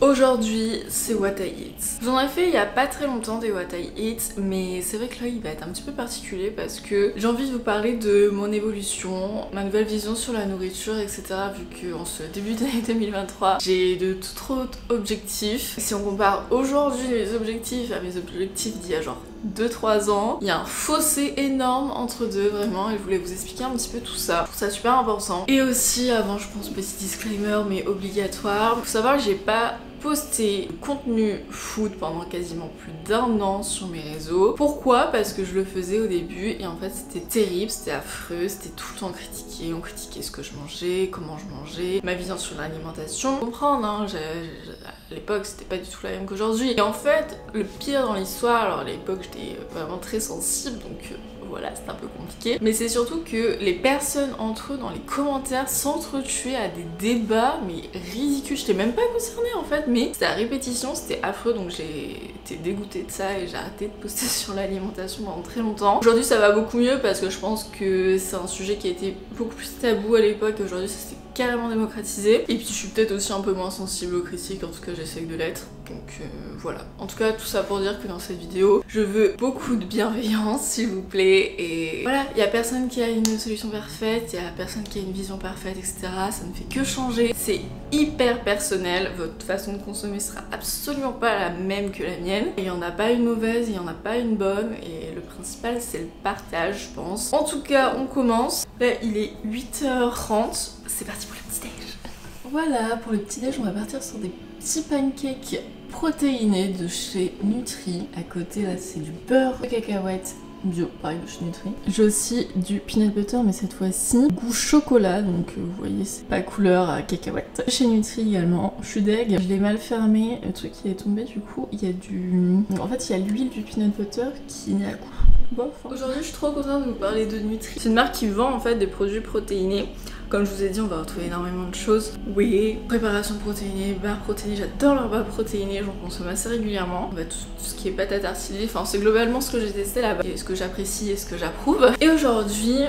Aujourd'hui, c'est What I Eat. J'en ai fait il y a pas très longtemps des What I Eat, mais c'est vrai que là il va être un petit peu particulier parce que j'ai envie de vous parler de mon évolution, ma nouvelle vision sur la nourriture, etc. Vu qu'en ce début d'année 2023, j'ai de tout autres objectifs. Si on compare aujourd'hui mes objectifs à mes objectifs d'il y a genre 2-3 ans, il y a un fossé énorme entre deux vraiment, et je voulais vous expliquer un petit peu tout ça. Je trouve ça super important. Et aussi, avant, je pense, petit disclaimer mais obligatoire, faut savoir que j'ai pas posté contenu food pendant quasiment plus d'1 an sur mes réseaux. Pourquoi? Parce que je le faisais au début et en fait c'était terrible, c'était affreux, c'était tout le temps critiqué, on critiquait ce que je mangeais, comment je mangeais, ma vision sur l'alimentation. Comprendre, hein, à l'époque c'était pas du tout la même qu'aujourd'hui. Et en fait, le pire dans l'histoire, alors à l'époque j'étais vraiment très sensible donc voilà, c'est un peu compliqué. Mais c'est surtout que les personnes entre eux dans les commentaires s'entretuaient à des débats, mais ridicules. J'étais même pas concernée en fait, mais c'était à répétition, c'était affreux, donc j'ai été dégoûtée de ça et j'ai arrêté de poster sur l'alimentation pendant très longtemps. Aujourd'hui ça va beaucoup mieux parce que je pense que c'est un sujet qui a été beaucoup plus tabou à l'époque et aujourd'hui ça s'est carrément démocratisé. Et puis je suis peut-être aussi un peu moins sensible aux critiques, en tout cas j'essaye de l'être. Donc voilà. En tout cas tout ça pour dire que dans cette vidéo, je veux beaucoup de bienveillance s'il vous plaît. Et voilà, il y a personne qui a une solution parfaite, il y a personne qui a une vision parfaite, etc. Ça ne fait que changer. C'est hyper personnel, votre façon de consommer sera absolument pas la même que la mienne. Il n'y en a pas une mauvaise, il n'y en a pas une bonne. Et le principal c'est le partage, je pense. En tout cas, on commence. Là il est 8h30. C'est parti pour le petit déj. Voilà, pour le petit déj, on va partir sur des petits pancakes protéinés de chez Nutri. À côté, là, c'est du beurre de cacahuète bio, pareil de chez Nutri. J'ai aussi du peanut butter, mais cette fois-ci goût chocolat, donc vous voyez, c'est pas couleur à cacahuète. Chez Nutri également, je suis deg, je l'ai mal fermé, le truc qui est tombé du coup, il y a du... En fait, il y a l'huile du peanut butter qui n'est à goût bof. Aujourd'hui, je suis trop contente de vous parler de Nutri. C'est une marque qui vend en fait des produits protéinés. Comme je vous ai dit, on va retrouver énormément de choses. Oui, préparation protéinée, barres protéinées, j'adore leurs barres protéinées, j'en consomme assez régulièrement. Tout ce qui est patates tartiner, enfin c'est globalement ce que j'ai testé là-bas, et ce que j'apprécie et ce que j'approuve. Et aujourd'hui,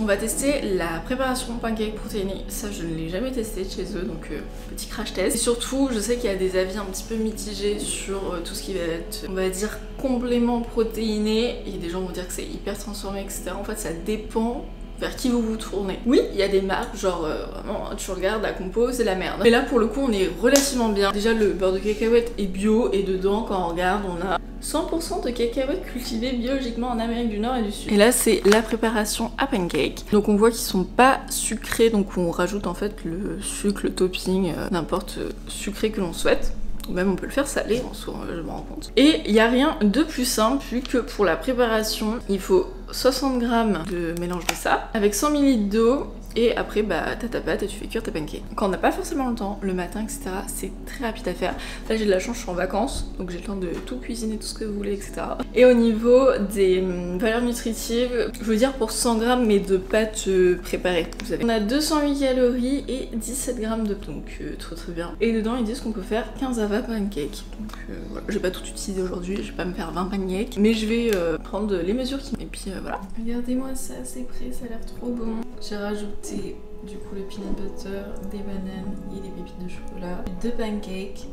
on va tester la préparation pancake protéinée. Ça, je ne l'ai jamais testé chez eux, donc petit crash test. Et surtout, je sais qu'il y a des avis un petit peu mitigés sur tout ce qui va être, on va dire, complément protéiné. Et des gens vont dire que c'est hyper transformé, etc. En fait, ça dépend vers qui vous vous tournez. Oui, il y a des marques, genre vraiment, tu regardes la compo, c'est la merde. Mais là, pour le coup, on est relativement bien. Déjà, le beurre de cacahuète est bio et dedans, quand on regarde, on a 100% de cacahuètes cultivées biologiquement en Amérique du Nord et du Sud. Et là, c'est la préparation à pancake. Donc, on voit qu'ils sont pas sucrés, donc on rajoute en fait le sucre, le topping, n'importe sucré que l'on souhaite. Ou même on peut le faire salé en soi, je me rends compte. Et il n'y a rien de plus simple vu que pour la préparation, il faut 60 g de mélange de ça avec 100 ml d'eau. Et après, bah, t'as ta pâte et tu fais cuire tes pancakes. Quand on n'a pas forcément le temps, le matin, etc., c'est très rapide à faire. Là, j'ai de la chance, je suis en vacances, donc j'ai le temps de tout cuisiner, tout ce que vous voulez, etc. Et au niveau des valeurs nutritives, je veux dire pour 100 g mais de pâte préparée. Vous avez. On a 208 calories et 17 g de donc très bien. Et dedans, ils disent qu'on peut faire 15 à 20 pancakes. Donc voilà, je vais pas tout utiliser aujourd'hui, je vais pas me faire 20 pancakes, mais je vais prendre les mesures qui... Et puis voilà. Regardez-moi ça, c'est prêt, ça a l'air trop bon. J'ai rajouté du coup le peanut butter, des bananes et des pépites de chocolat, 2 pancakes,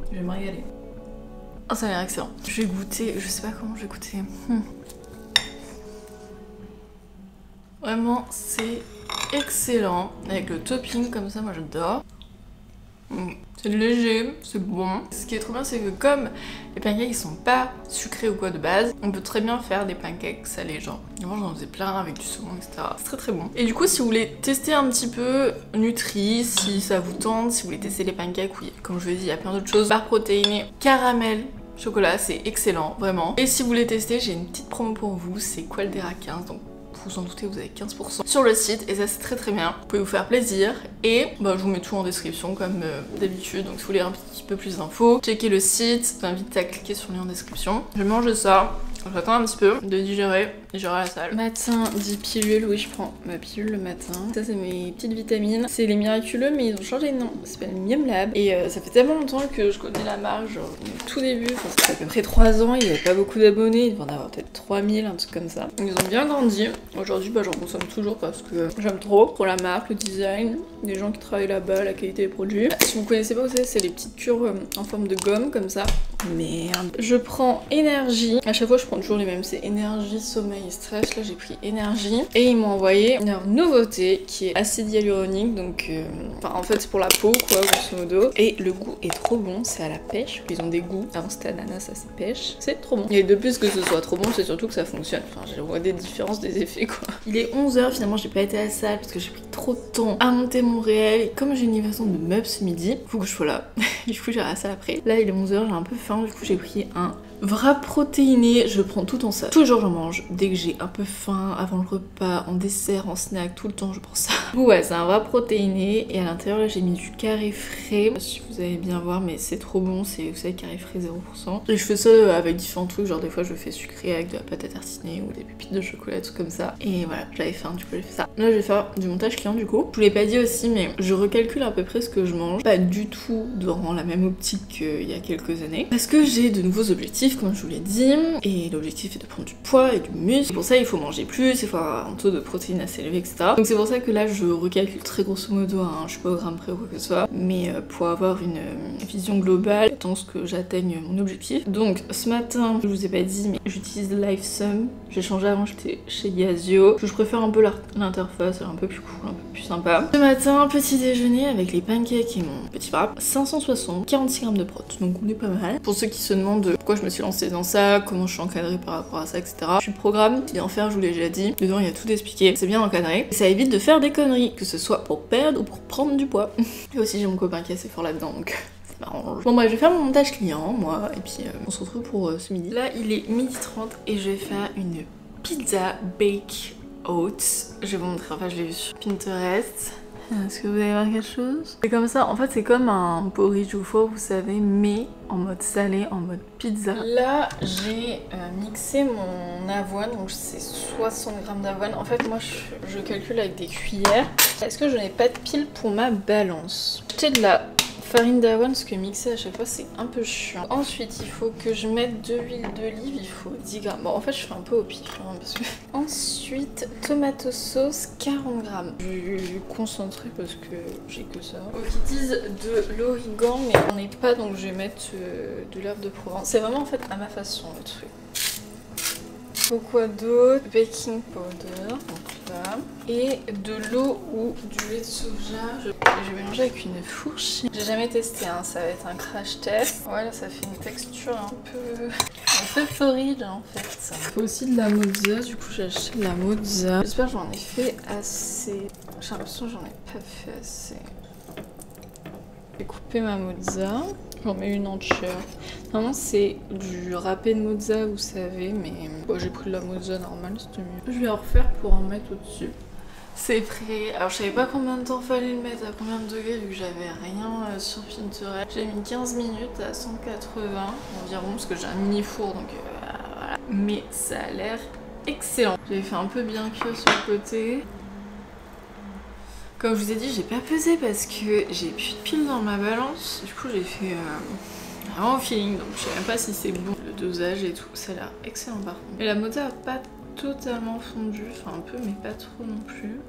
je vais me régaler. Oh, ça a l'air excellent. Je vais goûter, je sais pas comment je vais goûter. Vraiment c'est excellent, avec le topping comme ça, moi j'adore. C'est léger, c'est bon. Ce qui est trop bien, c'est que comme les pancakes ils sont pas sucrés ou quoi de base, on peut très bien faire des pancakes salés, genre. Moi j'en faisais plein avec du saumon, etc. C'est très très bon. Et du coup, si vous voulez tester un petit peu Nutri, si ça vous tente, si vous voulez tester les pancakes, oui, comme je vous ai dit, il y a plein d'autres choses. Barres protéinées, caramel, chocolat, c'est excellent, vraiment. Et si vous voulez tester, j'ai une petite promo pour vous, c'est Qualdera 15, donc vous en doutez, vous avez 15% sur le site et ça c'est très très bien. Vous pouvez vous faire plaisir et bah, je vous mets tout en description comme d'habitude. Donc si vous voulez un petit peu plus d'infos, checkez le site, je vous invite à cliquer sur le lien en description. Je mange ça J'attends un petit peu de digérer et j'irai à la salle. Matin, dit pilule, oui je prends ma pilule le matin. Ça c'est mes petites vitamines. C'est les miraculeux mais ils ont changé de nom. Ça s'appelle Miam Lab. Et ça fait tellement longtemps que je connais la marque, genre au tout début, enfin ça fait à peu près 3 ans, il n'y avait pas beaucoup d'abonnés, il devait en avoir peut-être 3000, un truc comme ça. Ils ont bien grandi. Aujourd'hui bah, j'en consomme toujours parce que j'aime trop. Pour la marque, le design, les gens qui travaillent là-bas, la qualité des produits. Si vous connaissez pas, vous savez, c'est les petites cures en forme de gomme comme ça. Merde. Je prends énergie. À chaque fois je prends toujours les mêmes. C'est énergie, sommeil et stress. Là j'ai pris énergie. Et ils m'ont envoyé leur nouveauté qui est acide hyaluronique. Donc enfin en fait c'est pour la peau quoi grosso modo. Et le goût est trop bon. C'est à la pêche. Ils ont des goûts. Avant c'était ananas, ça c'est pêche. C'est trop bon. Et de plus que ce soit trop bon, c'est surtout que ça fonctionne. Enfin je vois des différences, des effets quoi. Il est 11h finalement, j'ai pas été à la salle parce que j'ai pris trop de temps à monter mon réel. Et comme j'ai une livraison de meubles ce midi, faut que je sois là. Du coup j'irai à la salle après. Là il est 11h, j'ai un peu faim. Du coup j'ai pris un wrap protéiné, je prends tout en ça. Toujours j'en mange dès que j'ai un peu faim, avant le repas, en dessert, en snack, tout le temps je prends ça. Ouais, c'est un wrap protéiné et à l'intérieur là j'ai mis du carré frais. Je sais pas si vous allez bien voir mais c'est trop bon, c'est vous savez carré frais 0%. Et je fais ça avec différents trucs, genre des fois je fais sucré avec de la pâte à tartiner ou des pépites de chocolat, tout comme ça. Et voilà, j'avais faim, du coup j'ai fait ça. Là je vais faire du montage client du coup. Je vous l'ai pas dit aussi mais je recalcule à peu près ce que je mange. Pas du tout dans la même optique qu'il y a quelques années. Parce que j'ai de nouveaux objectifs comme je vous l'ai dit, et l'objectif est de prendre du poids et du muscle. Pour ça il faut manger plus, il faut avoir un taux de protéines assez élevé, etc. Donc c'est pour ça que là je recalcule très grosso modo, hein, je suis pas au gramme près ou quoi que ce soit, mais pour avoir une vision globale, j'attends ce que j'atteigne mon objectif. Donc ce matin, je vous ai pas dit, mais j'utilise LiveSum. J'ai changé avant, j'étais chez Yazio. Je préfère un peu l'interface, elle est un peu plus cool, un peu plus sympa. Ce matin, petit déjeuner avec les pancakes et mon petit wrap. 560, 46 grammes de prot, donc on est pas mal. Pour ceux qui se demandent pourquoi je me suis lancée dans ça, comment je suis encadrée par rapport à ça, etc. Je suis programme, et en faire, je vous l'ai déjà dit. Dedans, il y a tout expliqué. C'est bien encadré. Et ça évite de faire des conneries, que ce soit pour perdre ou pour prendre du poids. Et aussi, j'ai mon copain qui est assez fort là-dedans, donc ça m'arrange. Bon, bref, je vais faire mon montage client, moi, et puis on se retrouve pour ce midi. Là, il est 12h30 et je vais faire une pizza bake oats. Je vais vous montrer, enfin, je l'ai vu sur Pinterest. Est-ce que vous allez voir quelque chose? C'est comme ça, en fait c'est comme un porridge au four, vous savez, mais en mode salé, en mode pizza. Là j'ai mixé mon avoine, donc c'est 60 grammes d'avoine. En fait moi je calcule avec des cuillères. Est-ce que je n'ai pas de pile pour ma balance? J'ai de la farine d'avoine parce que mixer à chaque fois c'est un peu chiant. Ensuite il faut que je mette de l'huile d'olive, il faut 10 grammes. Bon en fait je fais un peu au pif hein, parce que... Ensuite tomato sauce 40 grammes. Du concentré parce que j'ai que ça. Ils disent de l'origan mais on n'est pas donc je vais mettre de l'herbe de Provence. C'est vraiment en fait à ma façon le truc. Faut quoi d'autre? Baking powder, donc là. Et de l'eau ou du lait de soja. Je vais mélanger avec une fourchette. J'ai jamais testé, hein, ça va être un crash test. Ouais, là ça fait une texture un peu porridge en fait. Il faut aussi de la mozza, du coup j'ai acheté de la mozza. J'espère que j'en ai fait assez. J'ai l'impression que j'en ai pas fait assez. J'ai coupé ma mozza. J'en mets une entière. Normalement c'est du râpé de mozza vous savez mais bon, j'ai pris de la mozza normale, c'était mieux. Je vais en refaire pour en mettre au-dessus. C'est prêt. Alors je savais pas combien de temps fallait le mettre, à combien de degrés vu que j'avais rien sur Pinterest. J'ai mis 15 minutes à 180 environ parce que j'ai un mini four donc voilà. Mais ça a l'air excellent. J'avais fait un peu bien cuire sur le côté. Comme je vous ai dit, j'ai pas pesé parce que j'ai plus de piles dans ma balance. Du coup, j'ai fait vraiment au feeling. Donc, je sais même pas si c'est bon. Le dosage et tout, ça a l'air excellent par contre. Et la mozza a pas totalement fondu. Enfin, un peu, mais pas trop non plus.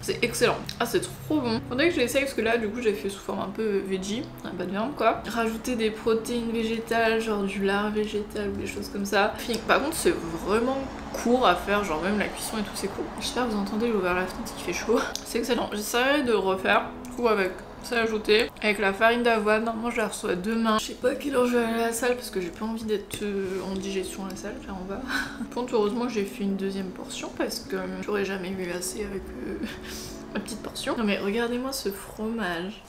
C'est excellent. Ah, c'est trop bon. Faudrait que je l'essaye parce que là, du coup, j'ai fait sous forme un peu veggie, pas de viande quoi. Rajouter des protéines végétales, genre du lard végétal ou des choses comme ça. Par contre, c'est vraiment court à faire, genre même la cuisson et tout, c'est cool. J'espère que vous entendez, j'ai ouvert la fenêtre, il fait chaud. C'est excellent. J'essaierai de refaire, du coup, avec ça ajouté, avec la farine d'avoine. Normalement, je la reçois demain. Je sais pas à quelle heure je vais aller à la salle parce que j'ai pas envie d'être en digestion à la salle, là on va. Par contre, heureusement, j'ai fait une deuxième portion parce que j'aurais jamais eu assez avec ma petite portion. Non mais regardez-moi ce fromage.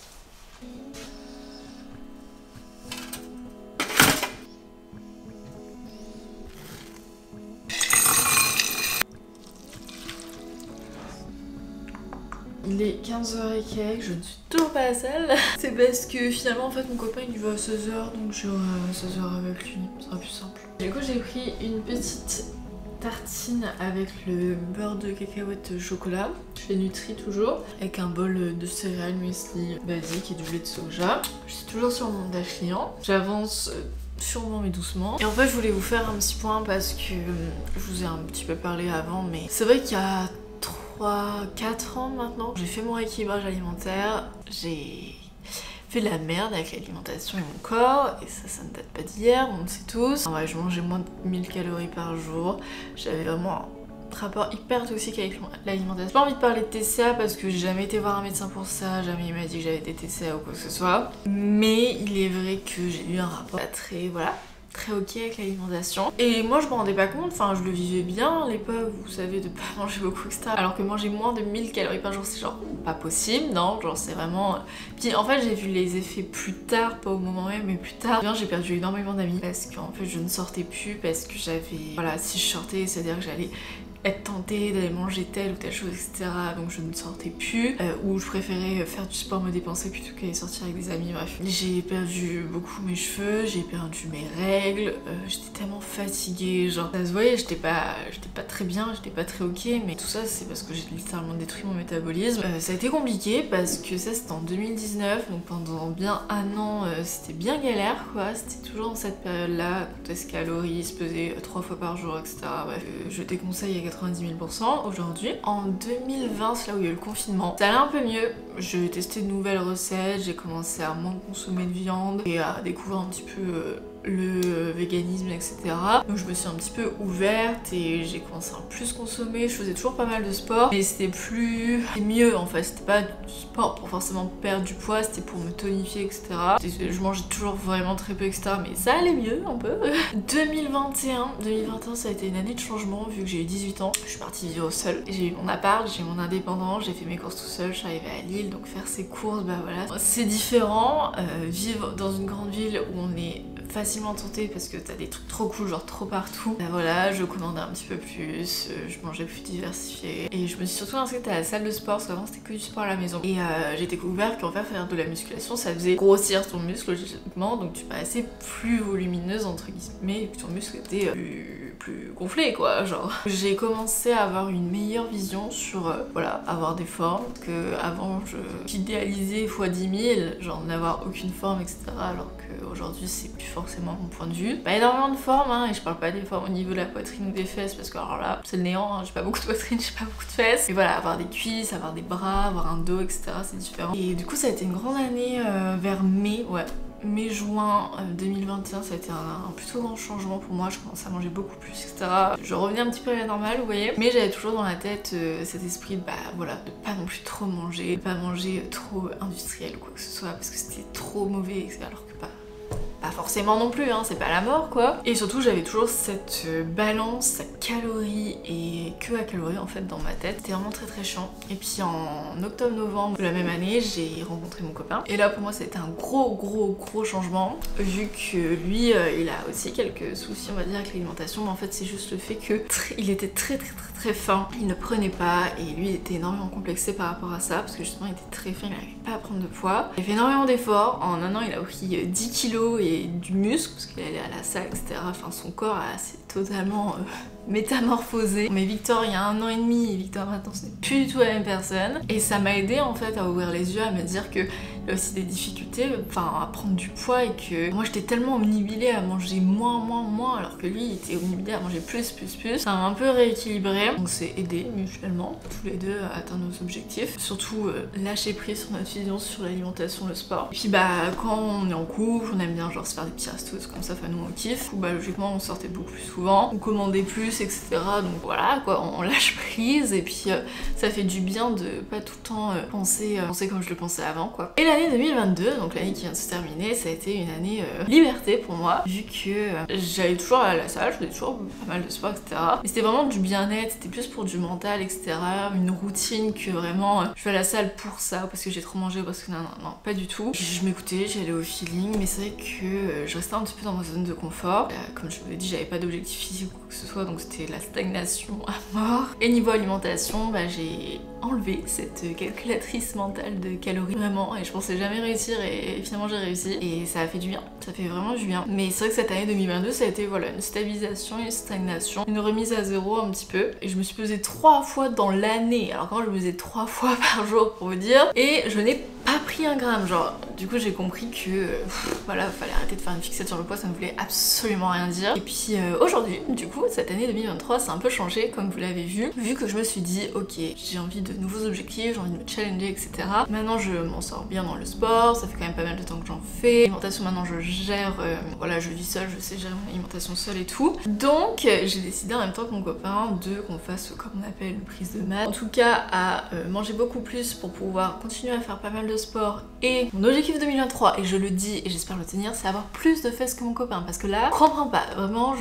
il est 15h et quelques, je ne suis toujours pas à la salle. C'est parce que finalement en fait mon copain il va à 16h donc j'irai à 16h avec lui, ce sera plus simple. Du coup j'ai pris une petite tartine avec le beurre de cacahuète chocolat, chez Nutri toujours, avec un bol de céréales muesli basique et du lait de soja. Je suis toujours sur mon dash client, j'avance sûrement mais doucement. Et en fait je voulais vous faire un petit point parce que je vous ai un petit peu parlé avant, mais c'est vrai qu'il y a 3-4 ans maintenant, j'ai fait mon rééquilibrage alimentaire, j'ai fait de la merde avec l'alimentation et mon corps, et ça ne date pas d'hier, on le sait tous. Ouais, je mangeais moins de 1000 calories par jour, j'avais vraiment un rapport hyper toxique avec l'alimentation. J'ai pas envie de parler de TCA parce que j'ai jamais été voir un médecin pour ça, jamais il m'a dit que j'avais des TCA ou quoi que ce soit, mais il est vrai que j'ai eu un rapport pas très, voilà, très ok avec l'alimentation. Et moi je me rendais pas compte, enfin je le vivais bien à l'époque, vous savez, de pas manger beaucoup, etc. Alors que manger moins de 1000 calories par jour, c'est genre pas possible, non, genre c'est vraiment... Puis en fait j'ai vu les effets plus tard, pas au moment même, mais plus tard. J'ai perdu énormément d'amis parce qu'en fait je ne sortais plus, parce que j'avais... Voilà, si je sortais, c'est-à-dire que j'allais être tentée d'aller manger telle ou telle chose, etc. Donc je ne sortais plus, ou je préférais faire du sport, me dépenser plutôt qu'aller sortir avec des amis, bref. J'ai perdu beaucoup mes cheveux, j'ai perdu mes règles, j'étais tellement fatiguée, genre ça se voyait, j'étais pas très bien, j'étais pas très ok, mais tout ça c'est parce que j'ai littéralement détruit mon métabolisme. Ça a été compliqué parce que ça c'était en 2019, donc pendant bien un an c'était bien galère quoi, c'était toujours dans cette période-là, compter ses calories, se peser 3 fois par jour, etc. Bref, je déconseille à 90 000% aujourd'hui. En 2020, c'est là où il y a eu le confinement, ça allait un peu mieux. J'ai testé de nouvelles recettes, j'ai commencé à moins consommer de viande et à découvrir un petit peu le véganisme, etc. Donc je me suis un petit peu ouverte et j'ai commencé à plus consommer. Je faisais toujours pas mal de sport, mais c'était mieux en fait. C'était pas du sport pour forcément perdre du poids, c'était pour me tonifier, etc. Je mangeais toujours vraiment très peu, etc. Mais ça allait mieux un peu. 2021 ça a été une année de changement vu que j'ai eu 18 ans. Je suis partie vivre seule. J'ai eu mon appart, j'ai eu mon indépendance, j'ai fait mes courses tout seul, je suis arrivée à Lille, donc faire ses courses, bah voilà. C'est différent, vivre dans une grande ville où on est facilement tenté parce que t'as des trucs trop cool, genre trop partout. Bah voilà, je commandais un petit peu plus, je mangeais plus diversifié. Et je me suis surtout inscrite à la salle de sport parce qu'avant c'était que du sport à la maison. Et j'ai découvert qu'en fait faire de la musculation ça faisait grossir ton muscle logiquement, donc tu paraissais plus volumineuse entre guillemets, et puis ton muscle était plus gonflé quoi, genre. J'ai commencé à avoir une meilleure vision sur voilà, avoir des formes, que avant j'idéalisais x 10 000, genre n'avoir aucune forme, etc. alors qu'aujourd'hui c'est plus forcément mon point de vue. Pas énormément de formes, hein, et je parle pas des formes au niveau de la poitrine ou des fesses parce que alors là c'est le néant, hein, j'ai pas beaucoup de poitrine, j'ai pas beaucoup de fesses. Mais voilà, avoir des cuisses, avoir des bras, avoir un dos, etc. c'est différent. Et du coup ça a été une grande année vers mai, ouais. Mai-juin 2021, ça a été un plutôt grand changement pour moi, je commençais à manger beaucoup plus, etc. Je revenais un petit peu à la normale, vous voyez, mais j'avais toujours dans la tête cet esprit de, bah voilà, de pas non plus trop manger, de pas manger trop industriel ou quoi que ce soit, parce que c'était trop mauvais, etc. Alors que pas forcément non plus, hein, c'est pas la mort quoi. Et surtout j'avais toujours cette balance à calories et que à calories en fait dans ma tête. C'était vraiment très très chiant. Et puis en octobre-novembre de la même année, j'ai rencontré mon copain. Et là pour moi ça a été un gros changement. Vu que lui, il a aussi quelques soucis on va dire avec l'alimentation. Mais en fait c'est juste le fait que il était très fin. Il ne prenait pas et lui il était énormément complexé par rapport à ça. Parce que justement il était très fin, il n'arrivait pas à prendre de poids. Il a fait énormément d'efforts. En un an il a pris 10 kilos et du muscle parce qu'il allait à la salle, etc. Enfin son corps s'est totalement métamorphosé. Mais Victor il y a 1 an et demi et Victor maintenant ce n'est plus du tout la même personne. Et ça m'a aidé en fait à ouvrir les yeux, à me dire que il y a aussi des difficultés, enfin à prendre du poids, et que moi j'étais tellement omnibilée à manger moins alors que lui il était omnibilé à manger plus. Ça m'a un peu rééquilibré, donc c'est aidé mutuellement tous les deux à atteindre nos objectifs. Surtout lâcher prise sur notre vision sur l'alimentation, le sport. Et puis bah quand on est en couple, on aime bien genre se faire des petits restos comme ça, enfin nous on kiffe. Bah logiquement on sortait beaucoup plus souvent, on commandait plus, etc. Donc voilà quoi, on lâche prise et puis ça fait du bien de pas tout le temps penser comme je le pensais avant quoi. Et l'année année 2022, donc l'année qui vient de se terminer, ça a été une année liberté pour moi, vu que j'allais toujours à la salle, je faisais toujours pas mal de sport, etc. Mais c'était vraiment du bien-être, c'était plus pour du mental, etc. Une routine que vraiment je vais à la salle pour ça, parce que j'ai trop mangé, parce que non, pas du tout. Je m'écoutais, j'allais au feeling, mais c'est vrai que je restais un petit peu dans ma zone de confort. Comme je vous l'ai dit, j'avais pas d'objectif physique ou quoi que ce soit, donc c'était la stagnation à mort. Et niveau alimentation, j'ai enlevé cette calculatrice mentale de calories, vraiment, et je pensais jamais réussir, et finalement j'ai réussi, et ça a fait du bien, ça fait vraiment du bien. Mais c'est vrai que cette année 2022, ça a été voilà, une stabilisation, une stagnation, une remise à zéro un petit peu, et je me suis pesée 3 fois dans l'année, alors quand je me pesais 3 fois par jour pour vous dire, et je n'ai pas pris un gramme, genre, du coup j'ai compris que, voilà, fallait arrêter de faire une fixette sur le poids, ça ne voulait absolument rien dire. Et puis aujourd'hui, du coup, cette année 2023, ça a un peu changé, comme vous l'avez vu que je me suis dit, ok, j'ai envie de nouveaux objectifs, j'ai envie de me challenger, etc. Maintenant je m'en sors bien dans le sport, ça fait quand même pas mal de temps que j'en fais. L'alimentation maintenant je gère, voilà, je vis seule, je sais gérer mon alimentation seule et tout. Donc j'ai décidé en même temps que mon copain qu'on fasse comme on appelle une prise de maths. En tout cas à manger beaucoup plus pour pouvoir continuer à faire pas mal de sport. Et mon objectif 2023, et je le dis et j'espère le tenir, c'est avoir plus de fesses que mon copain. Parce que là, je comprends pas, vraiment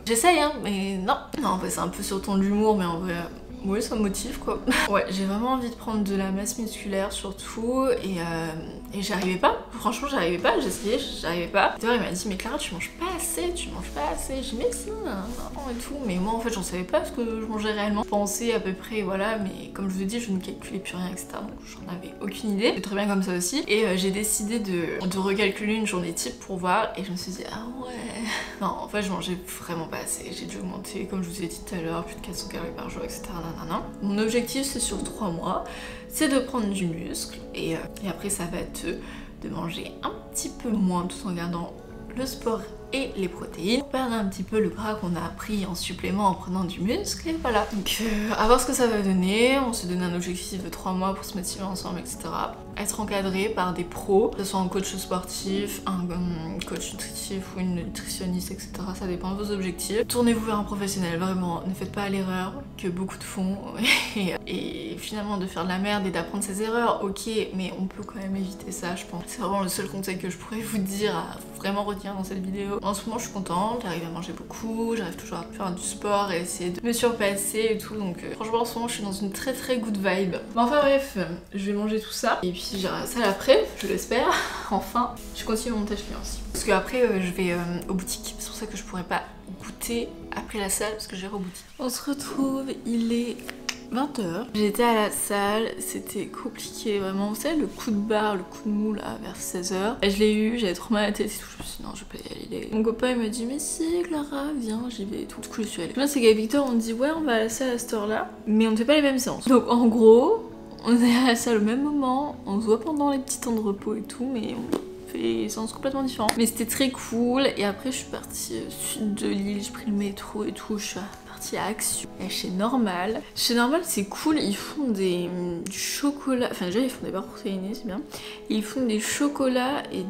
j'essaye hein, mais non. Non, en fait c'est un peu sur le ton de l'humour, mais en vrai... oui, ça me motive quoi. Ouais, j'ai vraiment envie de prendre de la masse musculaire surtout et j'arrivais pas. Franchement, j'arrivais pas, j'essayais, j'arrivais pas. D'ailleurs, il m'a dit, mais Clara, tu manges pas assez, tu manges pas assez. J'ai dit, mais si, non, et tout. Mais moi, en fait, j'en savais pas ce que je mangeais réellement. Je pensais à peu près, voilà, mais comme je vous ai dit, je ne calculais plus rien, etc. Donc, j'en avais aucune idée. C'est très bien comme ça aussi. Et j'ai décidé de recalculer une journée type pour voir. Et je me suis dit, ah ouais. Non, en fait, je mangeais vraiment pas assez. J'ai dû augmenter, comme je vous ai dit tout à l'heure, plus de 400 calories par jour, etc. Mon objectif c'est sur 3 mois, c'est de prendre du muscle et après ça va être de manger un petit peu moins tout en gardant le sport et les protéines pour perdre un petit peu le gras qu'on a pris en supplément en prenant du muscle et voilà. Donc à voir ce que ça va donner, on s'est donné un objectif de 3 mois pour se motiver ensemble, etc. Être encadré par des pros, que ce soit un coach sportif, un coach nutritif ou une nutritionniste, etc. Ça dépend de vos objectifs. Tournez-vous vers un professionnel, vraiment, ne faites pas l'erreur que beaucoup de font et finalement de faire de la merde et d'apprendre ses erreurs, ok, mais on peut quand même éviter ça, je pense. C'est vraiment le seul conseil que je pourrais vous dire à vraiment retenir dans cette vidéo. En ce moment je suis contente, j'arrive à manger beaucoup, j'arrive toujours à faire du sport et essayer de me surpasser et tout, donc franchement en ce moment je suis dans une très good vibe. Mais enfin bref, je vais manger tout ça et puis j'irai à la salle après, je l'espère. Enfin, je continue mon montage client aussi. Parce qu'après je vais aux boutiques, c'est pour ça que je pourrais pas goûter après la salle parce que j'irai aux boutiques. On se retrouve, il est 20h. J'étais à la salle, c'était compliqué vraiment. Vous savez le coup de barre, le coup de mou là vers 16h. Je l'ai eu, j'avais trop mal à la tête et tout. Je me suis dit non, je vais pas y aller. Mon copain il m'a dit mais si Clara, viens, j'y vais et tout. Du coup je suis allée. Le c'est qu'avec Victor on dit ouais on va à la salle à cette heure là, mais on ne fait pas les mêmes séances. Donc en gros, on est à la salle au même moment, on se voit pendant les petits temps de repos et tout, mais on fait des séances complètement différentes. Mais c'était très cool et après je suis partie sud de l'île, j'ai pris le métro et tout, je suis à Action. Et chez Normal. Chez Normal c'est cool, ils font du chocolat, enfin déjà ils font des barres protéinées, c'est bien. Et ils font des chocolats et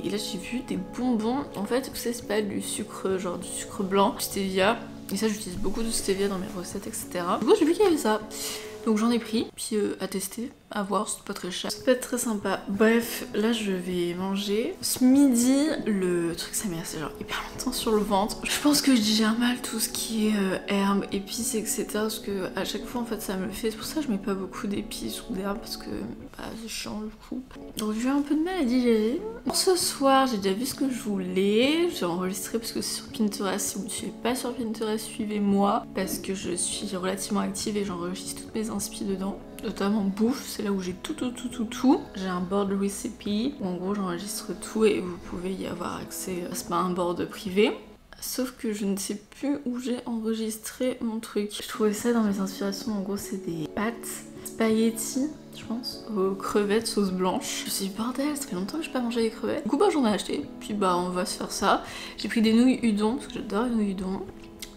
là j'ai vu des bonbons. En fait vous savez c'est pas du sucre, genre du sucre blanc, du stevia. Et ça j'utilise beaucoup de stevia dans mes recettes, etc. Du coup j'ai vu qu'il y avait ça. Donc j'en ai pris, puis à tester, à voir, c'est pas très cher. Ça peut être très sympa. Bref, là je vais manger. Ce midi, le truc ça m'est resté genre hyper longtemps sur le ventre. Je pense que je digère mal tout ce qui est herbes, épices, etc. Parce que à chaque fois en fait ça me le fait. C'est pour ça que je mets pas beaucoup d'épices ou d'herbes parce que c'est chiant du coup. Donc j'ai un peu de mal à digérer. Pour ce soir, j'ai déjà vu ce que je voulais. J'ai enregistré parce que c'est sur Pinterest. Si vous ne suivez pas sur Pinterest, suivez-moi parce que je suis relativement active et j'enregistre toutes mes inspi dedans. Notamment bouffe, c'est là où j'ai tout. J'ai un board recipe où en gros j'enregistre tout et vous pouvez y avoir accès. C'est pas un board privé. Sauf que je ne sais plus où j'ai enregistré mon truc. Je trouvais ça dans mes inspirations, en gros c'est des pâtes spaghetti, je pense, aux crevettes sauce blanche. Je me suis dit bordel, ça fait longtemps que j'ai pas mangé des crevettes. Du coup j'en ai acheté, puis on va se faire ça. J'ai pris des nouilles udon, parce que j'adore les nouilles udon.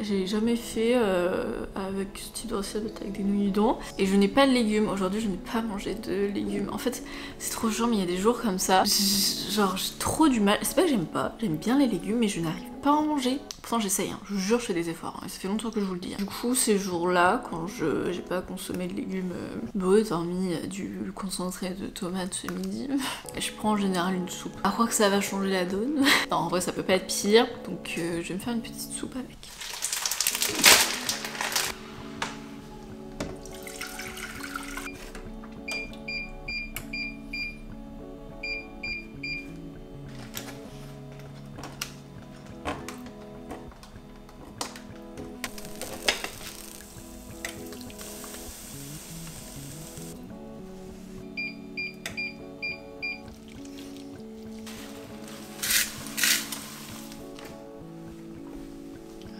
J'ai jamais fait avec ce type de recette avec des nouilles udon. Et je n'ai pas de légumes. Aujourd'hui, je n'ai pas mangé de légumes. En fait, c'est trop chiant, mais il y a des jours comme ça. Genre, j'ai trop du mal. C'est pas que j'aime pas. J'aime bien les légumes, mais je n'arrive pas pas en manger. Pourtant j'essaye, hein. Je vous jure je fais des efforts, hein. Et ça fait longtemps que je vous le dis. Du coup ces jours-là, quand j'ai pas consommé de légumes bruts, hormis du concentré de tomates ce midi, je prends en général une soupe. À croire que ça va changer la donne. Non, en vrai ça peut pas être pire, donc je vais me faire une petite soupe avec.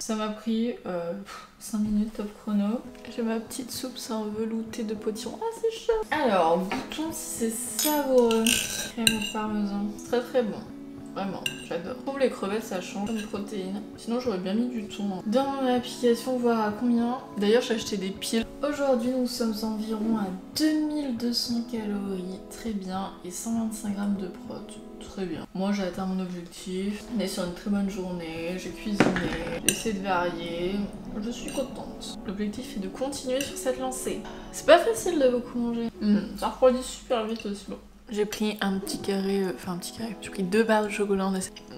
Ça m'a pris 5 minutes top chrono. J'ai ma petite soupe sans velouté de potiron. Ah c'est chaud. Alors goûtons si c'est savoureux. Crème au parmesan. Très très bon. Vraiment, j'adore. Je trouve les crevettes ça change comme protéines. Sinon j'aurais bien mis du thon dans mon application, voir à combien. D'ailleurs j'ai acheté des piles. Aujourd'hui nous sommes environ à 2200 calories. Très bien. Et 125 grammes de prot. Très bien. Moi j'ai atteint mon objectif. On est sur une très bonne journée. J'ai cuisiné. J'ai essayé de varier. Je suis contente. L'objectif est de continuer sur cette lancée. C'est pas facile de beaucoup manger. Ça refroidit super vite aussi. Bon. J'ai pris un petit carré, j'ai pris 2 barres de chocolat,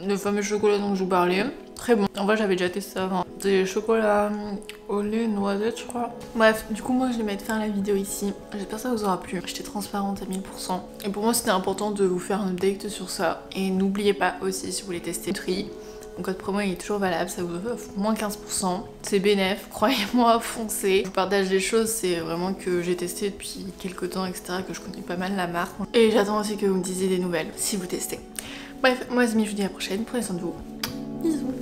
le fameux chocolat dont je vous parlais. Très bon. En vrai j'avais déjà testé ça avant. Des chocolats au lait, noisette je crois. Bref, du coup moi je vais mettre fin à la vidéo ici. J'espère que ça vous aura plu. J'étais transparente à 1000%. Et pour moi c'était important de vous faire un update sur ça. Et n'oubliez pas aussi si vous voulez tester Nutri, mon code promo il est toujours valable, ça vous offre moins 15%. C'est bénéf, croyez-moi, foncez. Je vous partage des choses, c'est vraiment que j'ai testé depuis quelques temps, etc. Que je connais pas mal la marque. Et j'attends aussi que vous me disiez des nouvelles si vous testez. Bref, moi Azmi, je vous dis à la prochaine, prenez soin de vous. Bisous.